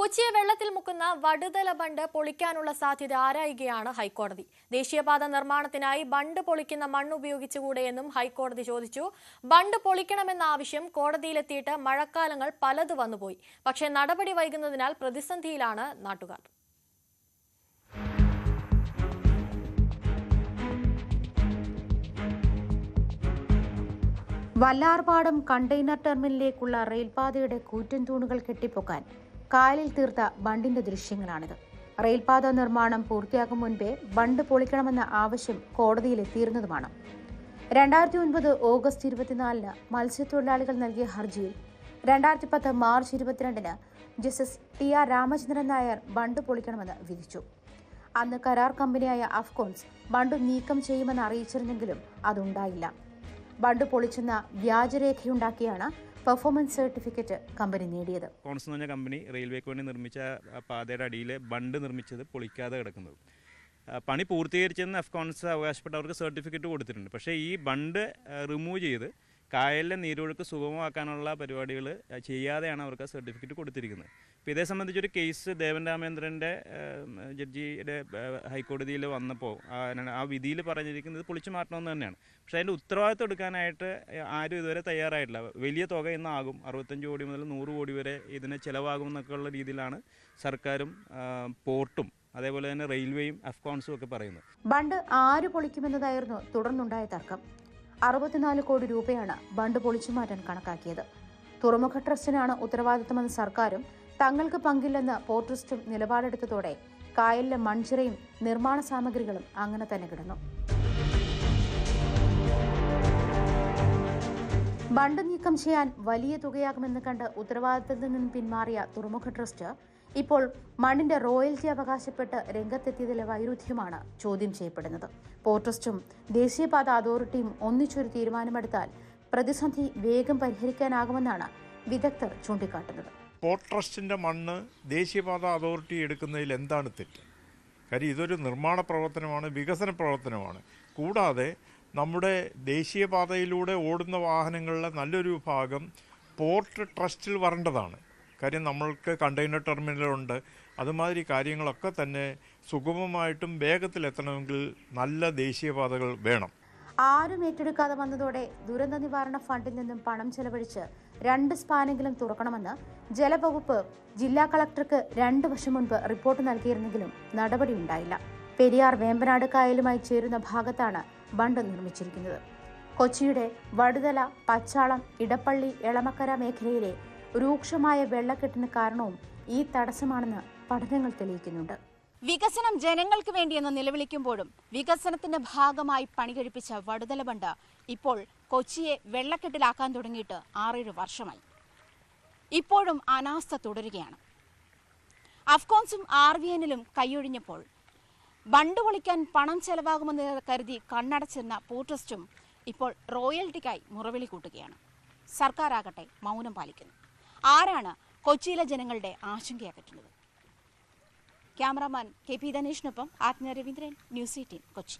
കൊച്ചിയെ വെള്ളത്തിൽ മുക്കുന്ന വടുതല ബണ്ട് പൊളിക്കാനുള്ള സാധ്യത ആരായുകയാണ് ഹൈക്കോടതി. ദേശീയപാത നിർമ്മാണത്തിനായി ബണ്ട് പൊളിക്കുന്ന മണ്ണ് ഉപയോഗിച്ചുകൂടെയെന്നും ഹൈക്കോടതി ചോദിച്ചു. ബണ്ട് പൊളിക്കണമെന്ന ആവശ്യം കോടതിയിലെത്തിയിട്ട് മഴക്കാലങ്ങൾ പലത് വന്നുപോയി. പക്ഷേ നടപടി വൈകുന്നതിനാൽ പ്രതിസന്ധിയിലാണ് നാട്ടുകാർ. വല്ലാർപാടം കണ്ടെയ്നർ ടെർമിനലിലേക്കുള്ള റെയിൽപാതയുടെ കൂറ്റൻ തൂണുകൾ കെട്ടിപ്പൊക്കാൻ കായലിൽ തീർത്ത ബണ്ടിന്റെ ദൃശ്യങ്ങളാണിത്. റെയിൽപാത നിർമ്മാണം പൂർത്തിയാകും മുൻപേ ബണ്ട് പൊളിക്കണമെന്ന ആവശ്യം കോടതിയിലെത്തിയിരുന്നതുമാണ്. 2009 ഓഗസ്റ്റ് 24 മത്സ്യത്തൊഴിലാളികൾ നൽകിയ ഹർജിയിൽ 2010 മാർച്ച് 22 ജസ്റ്റിസ് ടി.ആർ. രാമചന്ദ്രൻ നായർ ബണ്ട് പൊളിക്കണമെന്ന് വിധിച്ചു. അന്ന് കരാർ കമ്പനിയായ അഫ്കോൺസ് ബണ്ട് നീക്കം ചെയ്യുമെന്ന് അറിയിച്ചിരുന്നെങ്കിലും അതുണ്ടായില്ല. ബണ്ട് പൊളിച്ചെന്ന വ്യാജരേഖയുണ്ടാക്കിയാണ് പെർഫോമൻസ് സർട്ടിഫിക്കറ്റ് കമ്പനി നേടിയത്. അഫ്കോൺസ് എന്ന് പറഞ്ഞ കമ്പനി റെയിൽവേക്ക് വേണ്ടി നിർമ്മിച്ച പാതയുടെ അടിയിലെ ബണ്ട് നിർമ്മിച്ചത് പൊളിക്കാതെ കിടക്കുന്നത്. പണി പൂർത്തീകരിച്ചെന്ന് അഫ്കോൺസ് അവകാശപ്പെട്ടവർക്ക് സർട്ടിഫിക്കറ്റ് കൊടുത്തിട്ടുണ്ട്. പക്ഷേ ഈ ബണ്ട് റിമൂവ് ചെയ്ത് കായലിലെ നീരൊഴുക്ക് സുഗമമാക്കാനുള്ള പരിപാടികൾ ചെയ്യാതെയാണ് അവർക്ക് ആ സർട്ടിഫിക്കറ്റ് കൊടുത്തിരിക്കുന്നത്. ഇപ്പോൾ ഇതേ സംബന്ധിച്ചൊരു കേസ് ദേവൻ രാമേന്ദ്രൻ്റെ ജഡ്ജിയുടെ ഹൈക്കോടതിയിൽ വന്നപ്പോൾ ആ വിധിയിൽ പറഞ്ഞിരിക്കുന്നത് പൊളിച്ചു മാറ്റണമെന്ന് തന്നെയാണ്. പക്ഷേ അതിൻ്റെ ഉത്തരവാദിത്വം എടുക്കാനായിട്ട് ആരും ഇതുവരെ തയ്യാറായിട്ടില്ല. വലിയ തുക ഇന്നാകും, 65 കോടി മുതൽ 100 കോടി വരെ ഇതിന് ചിലവാകും എന്നൊക്കെയുള്ള രീതിയിലാണ് സർക്കാരും പോർട്ടും അതേപോലെ തന്നെ റെയിൽവേയും അഫ്കോൺസും ഒക്കെ പറയുന്നത്. ബണ്ട് ആര് പൊളിക്കുമെന്നതായിരുന്നു തുടർന്നുണ്ടായ തർക്കം. 64 കോടി രൂപയാണ് ബണ്ട് പൊളിച്ചു മാറ്റാൻ കണക്കാക്കിയത്. തുറമുഖ ട്രസ്റ്റിനാണ് ഉത്തരവാദിത്തമെന്ന് സർക്കാരും തങ്ങൾക്ക് പങ്കില്ലെന്ന് പോർട്ട് ട്രസ്റ്റും നിലപാടെടുത്തതോടെ കായലിലെ മൺചിറയും നിർമ്മാണ സാമഗ്രികളും അങ്ങനെ തന്നെ കിടന്നു. ബണ്ട് നീക്കം ചെയ്യാൻ വലിയ തുകയാകുമെന്ന് കണ്ട് ഉത്തരവാദിത്തത്തിൽ നിന്നും പിന്മാറിയ തുറമുഖ ട്രസ്റ്റ് ഇപ്പോൾ മണ്ണിന്റെ റോയൽറ്റി അവകാശപ്പെട്ട് രംഗത്തെത്തിയതിലെ വൈരുദ്ധ്യമാണ് ചോദ്യം ചെയ്യപ്പെടുന്നത്. പോർട്ട് ട്രസ്റ്റും ദേശീയപാത അതോറിറ്റിയും ഒന്നിച്ചൊരു തീരുമാനമെടുത്താൽ പ്രതിസന്ധി വേഗം പരിഹരിക്കാനാകുമെന്നാണ് വിദഗ്ധർ ചൂണ്ടിക്കാട്ടുന്നത്. പോർട്ട് ട്രസ്റ്റിൻ്റെ മണ്ണ് ദേശീയപാത അതോറിറ്റി എടുക്കുന്നതിൽ എന്താണ് തെറ്റ്? കാര്യം ഇതൊരു നിർമ്മാണ പ്രവർത്തനമാണ്, വികസന പ്രവർത്തനമാണ്. കൂടാതെ നമ്മുടെ ദേശീയപാതയിലൂടെ ഓടുന്ന വാഹനങ്ങളിലെ നല്ലൊരു വിഭാഗം പോർട്ട് ട്രസ്റ്റിൽ വരേണ്ടതാണ്. കാര്യം നമ്മൾക്ക് കണ്ടെയ്നർ ടെർമിനലുണ്ട്. അതുമാതിരി കാര്യങ്ങളൊക്കെ തന്നെ സുഗമമായിട്ടും വേഗത്തിലെത്തണമെങ്കിൽ നല്ല ദേശീയപാതകൾ വേണം. ആരും ഏറ്റെടുക്കാതെ വന്നതോടെ ദുരന്ത നിവാരണ ഫണ്ടിൽ നിന്നും പണം ചെലവഴിച്ച് 2 സ്പാനെങ്കിലും തുറക്കണമെന്ന് ജലവകുപ്പ് ജില്ലാ കളക്ടർക്ക് 2 വർഷം മുൻപ് റിപ്പോർട്ട് നൽകിയിരുന്നെങ്കിലും നടപടിയുണ്ടായില്ല. പെരിയാർ വേമ്പനാട് കായലുമായി ചേരുന്ന ഭാഗത്താണ് ബണ്ട് നിർമ്മിച്ചിരിക്കുന്നത്. കൊച്ചിയുടെ വടുതല, പച്ചാളം, ഇടപ്പള്ളി, എളമക്കര മേഖലയിലെ രൂക്ഷമായ വെള്ളക്കെട്ടിന് കാരണവും ഈ തടസ്സമാണെന്ന് പഠനങ്ങൾ തെളിയിക്കുന്നുണ്ട്. വികസനം ജനങ്ങൾക്ക് വേണ്ടിയെന്ന് നിലവിളിക്കുമ്പോഴും വികസനത്തിന്റെ ഭാഗമായി പണികഴിപ്പിച്ച വടുതല ബണ്ട് ഇപ്പോൾ കൊച്ചിയെ വെള്ളക്കെട്ടിലാക്കാൻ തുടങ്ങിയിട്ട് 6-7 വർഷമായി. ഇപ്പോഴും അനാസ്ഥ തുടരുകയാണ്. അഫ്കോൺസും RVNലും കൈയൊഴിഞ്ഞപ്പോൾ ബണ്ട് പൊളിക്കാൻ പണം ചെലവാകുമെന്ന് കരുതി കണ്ണടച്ചിരുന്ന പോർട്ട് ട്രസ്റ്റും ഇപ്പോൾ റോയൽറ്റിക്കായി മുറവിളി കൂട്ടുകയാണ്. സർക്കാരാകട്ടെ മൗനം പാലിക്കുന്നു. ആരാണ് കൊച്ചിയിലെ ജനങ്ങളുടെ ആശങ്കയകറ്റുന്നത്? ക്യാമറാമാൻ KP ധനേഷിനൊപ്പം ആജ്ഞ രവീന്ദ്രൻ, ന്യൂസ് 18 കൊച്ചി.